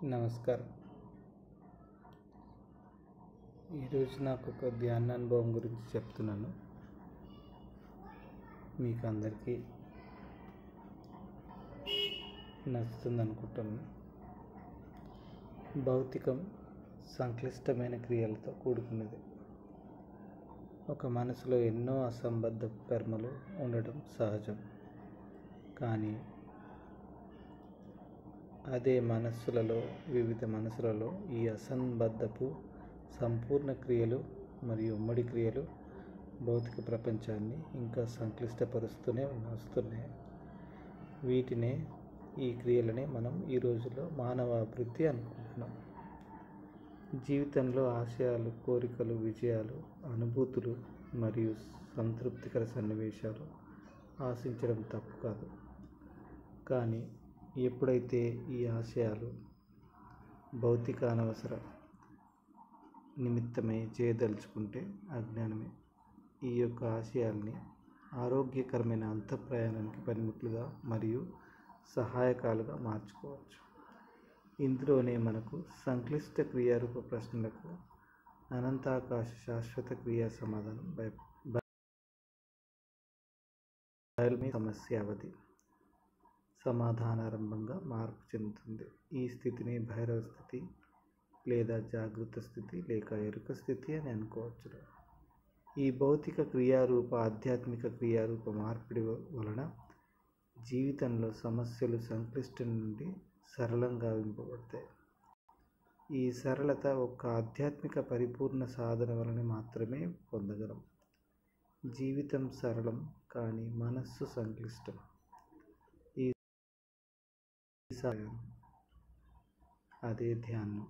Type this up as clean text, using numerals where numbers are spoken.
నమస్కారం. ఈరోజు నాకు ఒక ధ్యాన అనుభవం గురించి చెప్తున్నాను. మీకు అందరికీ నచ్చుతుంది అనుకుంటున్నాను. భౌతికం సంక్లిష్టమైన క్రియలతో కూడుకున్నది. ఒక మనసులో ఎన్నో అసంబద్ధ కర్మలు ఉండడం సహజం. కానీ అదే వివిధ మనసులలో ఈ అసంబద్ధపు సంపూర్ణ క్రియలు మరియు ఉమ్మడి క్రియలు భౌతిక ప్రపంచాన్ని ఇంకా సంక్లిష్టపరుస్తూనే వస్తున్నాయి. ఈ క్రియలనే మనం ఈ రోజుల్లో మానవ అభివృద్ధి అనుకుంటున్నాం. జీవితంలో ఆశయాలు, కోరికలు, విజయాలు, అనుభూతులు మరియు సంతృప్తికర సన్నివేశాలు ఆశించడం తప్పు కాదు. కానీ ఎప్పుడైతే ఈ ఆశయాలు భౌతిక అనవసర నిమిత్తమై చేయదలుచుకుంటే అజ్ఞానమే. ఈ యొక్క ఆశయాల్ని ఆరోగ్యకరమైన అంతఃప్రయాణానికి పనిముట్లుగా మరియు సహాయకాలుగా మార్చుకోవచ్చు. ఇందులోనే మనకు సంక్లిష్ట క్రియారూప ప్రశ్నలకు అనంతాకాశ శాశ్వత క్రియా సమాధానం బయలుమే సమస్య అవధి సమాధానారంభంగా మార్పు చెందుతుంది. ఈ స్థితిని భైరవ స్థితి లేదా జాగృత స్థితి లేక ఎరుక స్థితి అని అనుకోవచ్చు. ఈ భౌతిక క్రియారూప ఆధ్యాత్మిక క్రియారూప మార్పిడి వలన జీవితంలో సమస్యలు సంక్లిష్టం నుండి సరళంగా వింపబడతాయి. ఈ సరళత ఒక్క ఆధ్యాత్మిక పరిపూర్ణ సాధన వలన మాత్రమే పొందగలం. జీవితం సరళం కానీ మనస్సు సంక్లిష్టం. అదే ధ్యానం.